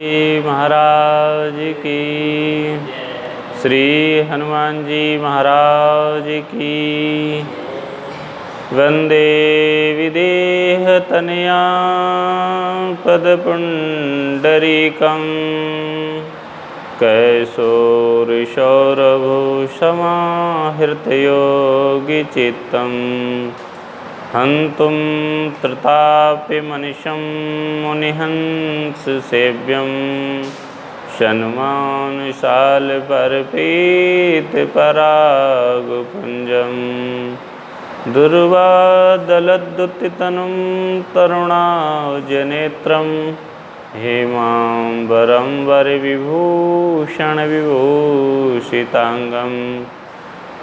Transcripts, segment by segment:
महाराज की। श्री हनुमान जी महाराज की। वंदे विदेहतनया पदपुंडरीकं कैशोरशौरभूषमाहृतयोगिचित्तं हन्तुं प्रताप्यमनिशं मुनिहंससेव्यं शन्मानुशालपर्पीतपरागपुञ्जं दुर्वादलद्युतितनुं तरुणार्जनेत्रं हेमाम्बरं वरविभूषणविभूषिताङ्गं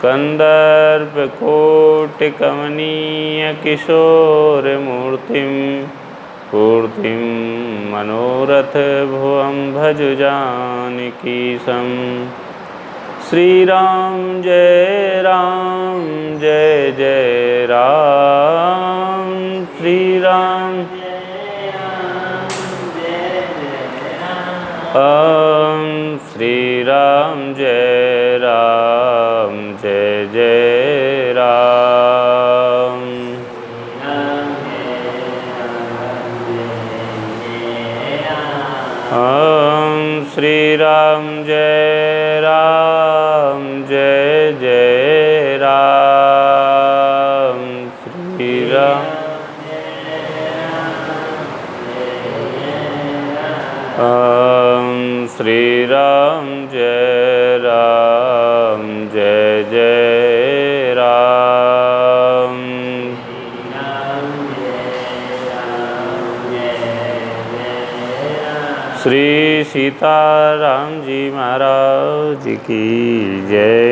कन्दर्पकोटिकमनीयकिशोरमूर्तिं पूर्तिं मनोरथभुवं भज जानकीशं। श्रीराम जय जय राम। श्रीराम श्रीराम जय जय राम। श्रीराम जय जय राम। श्रीराम श्रीराम जय जय राम। श्री सीताराम जी महाराज की जय।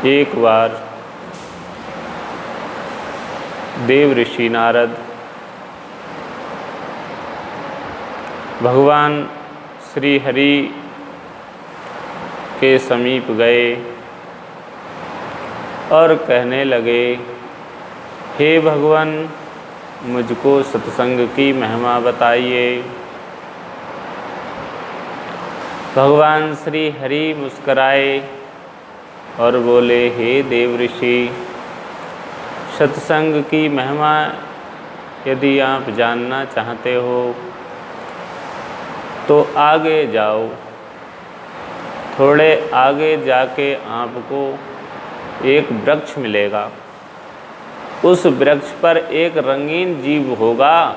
एक बार देव ऋषि नारद भगवान श्री हरि के समीप गए और कहने लगे, हे भगवान, मुझको सत्संग की महिमा बताइए। भगवान श्री हरि मुस्कराए और बोले, हे देव ऋषि, सत्संग की महिमा यदि आप जानना चाहते हो तो आगे जाओ। थोड़े आगे जाके आपको एक वृक्ष मिलेगा। उस वृक्ष पर एक रंगीन जीव होगा,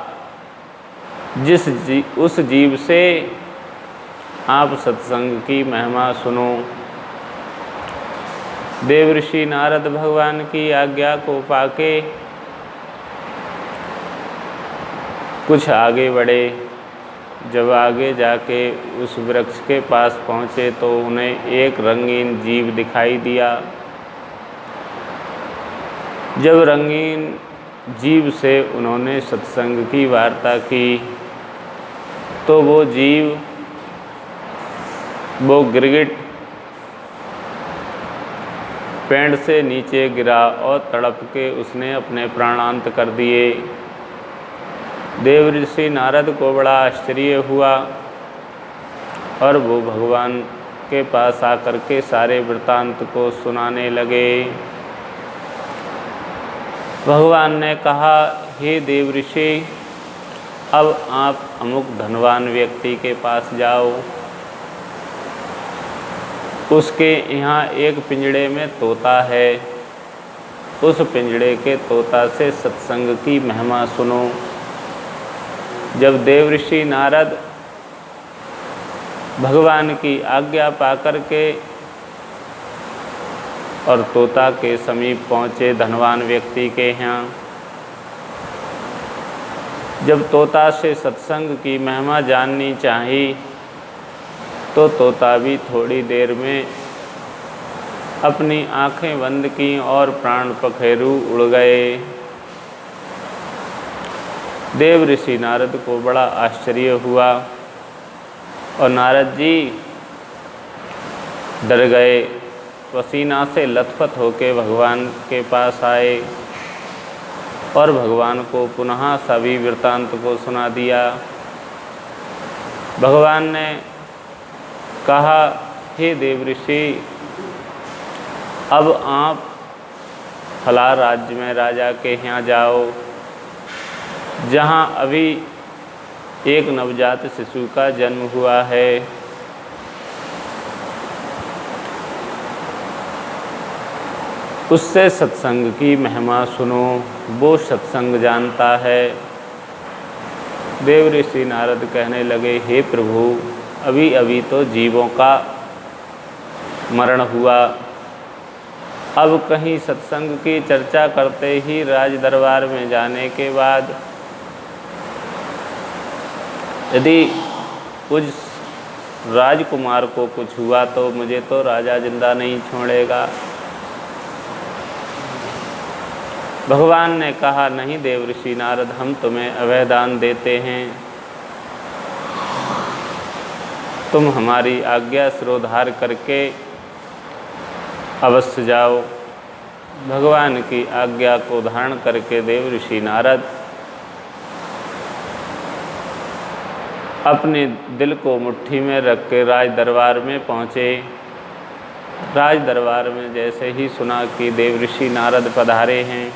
उस जीव से आप सत्संग की महिमा सुनो। देव ऋषि नारद भगवान की आज्ञा को पाके कुछ आगे बढ़े। जब आगे जाके उस वृक्ष के पास पहुँचे तो उन्हें एक रंगीन जीव दिखाई दिया। जब रंगीन जीव से उन्होंने सत्संग की वार्ता की तो वो जीव, वो गिरगिट पेड़ से नीचे गिरा और तड़प के उसने अपने प्राणांत कर दिए। देव ऋषि नारद को बड़ा आश्चर्य हुआ और वो भगवान के पास आकर के सारे वृत्तांत को सुनाने लगे। भगवान ने कहा, हे देव ऋषि, अब आप अमुक धनवान व्यक्ति के पास जाओ। उसके यहाँ एक पिंजड़े में तोता है। उस पिंजड़े के तोता से सत्संग की महिमा सुनो। जब देव ऋषि नारद भगवान की आज्ञा पाकर के और तोता के समीप पहुँचे धनवान व्यक्ति के यहाँ, जब तोता से सत्संग की महिमा जाननी चाहिए तो तोता भी थोड़ी देर में अपनी आँखें बंद की और प्राण पखेरु उड़ गए। देव ऋषि नारद को बड़ा आश्चर्य हुआ और नारद जी डर गए। पसीना से लथपथ होकर भगवान के पास आए और भगवान को पुनः सभी वृत्तांत को सुना दिया। भगवान ने कहा, हे देवऋषि, अब आप फला राज्य में राजा के यहाँ जाओ, जहाँ अभी एक नवजात शिशु का जन्म हुआ है। उससे सत्संग की महिमा सुनो, वो सत्संग जानता है। देवऋषि नारद कहने लगे, हे प्रभु, अभी अभी तो जीवों का मरण हुआ, अब कहीं सत्संग की चर्चा करते ही राज दरबार में जाने के बाद यदि उस राजकुमार को कुछ हुआ तो मुझे तो राजा जिंदा नहीं छोड़ेगा। भगवान ने कहा, नहीं देवऋषि नारद, हम तुम्हें अभयदान देते हैं, तुम हमारी आज्ञा शिरोधार्य करके अवश्य जाओ। भगवान की आज्ञा को धारण करके देवऋषि नारद अपने दिल को मुट्ठी में रख के राज दरबार में पहुँचे। राज दरबार में जैसे ही सुना कि देवऋषि नारद पधारे हैं,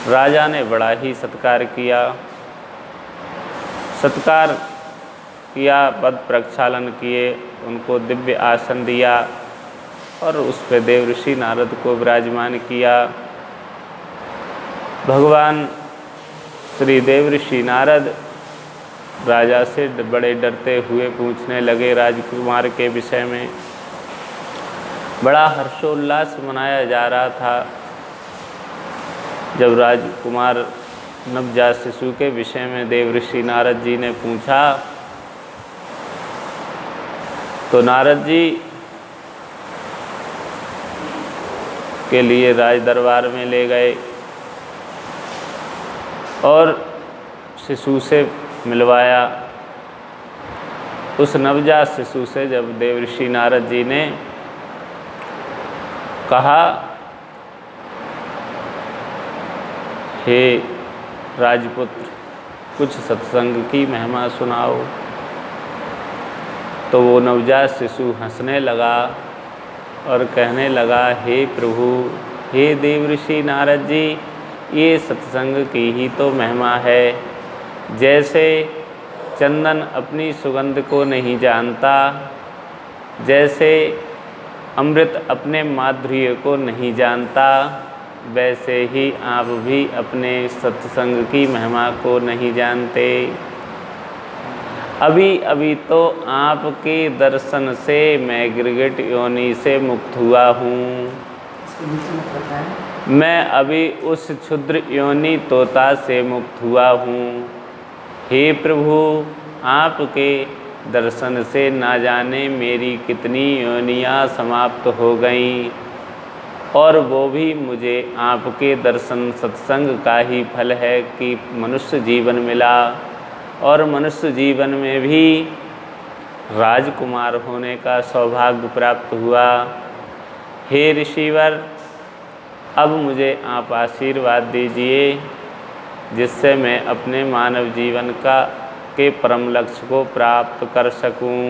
राजा ने बड़ा ही सत्कार किया। सत्कार किया, पद प्रक्षालन किए, उनको दिव्य आसन दिया और उस पर देवऋषि नारद को विराजमान किया। भगवान श्री देवऋषि नारद राजा से बड़े डरते हुए पूछने लगे राजकुमार के विषय में। बड़ा हर्षोल्लास मनाया जा रहा था जब राजकुमार नवजात शिशु के विषय में देवऋषि नारद जी ने पूछा, तो नारद जी के लिए राज दरबार में ले गए और शिशु से मिलवाया। उस नवजात शिशु से जब देवऋषि नारद जी ने कहा, हे राजपुत्र, कुछ सत्संग की महिमा सुनाओ, तो वो नवजात शिशु हंसने लगा और कहने लगा, हे प्रभु, हे देवऋषि नारद जी, ये सत्संग की ही तो महिमा है। जैसे चंदन अपनी सुगंध को नहीं जानता, जैसे अमृत अपने माधुर्य को नहीं जानता, वैसे ही आप भी अपने सत्संग की महिमा को नहीं जानते। अभी अभी तो आपके दर्शन से मैं गिरगिट योनि से मुक्त हुआ हूँ। मैं अभी उस क्षुद्र योनि तोता से मुक्त हुआ हूँ। हे प्रभु, आपके दर्शन से ना जाने मेरी कितनी योनियाँ समाप्त हो गईं, और वो भी मुझे आपके दर्शन सत्संग का ही फल है कि मनुष्य जीवन मिला, और मनुष्य जीवन में भी राजकुमार होने का सौभाग्य प्राप्त हुआ। हे ऋषिवर, अब मुझे आप आशीर्वाद दीजिए, जिससे मैं अपने मानव जीवन के परम लक्ष्य को प्राप्त कर सकूं।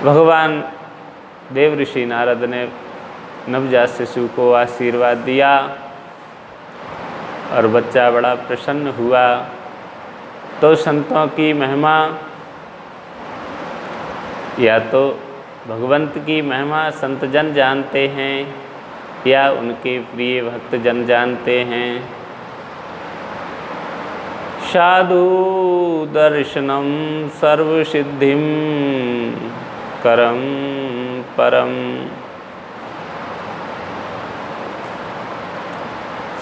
भगवान देवऋषि नारद ने नवजात शिशु को आशीर्वाद दिया और बच्चा बड़ा प्रसन्न हुआ। तो संतों की महिमा या तो भगवंत की महिमा संत जन जानते हैं या उनके प्रिय भक्त जन जानते हैं। साधु दर्शनम सर्वसिद्धिम करम परम।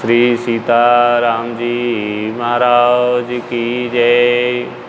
श्री सीताराम जी महाराज की जय।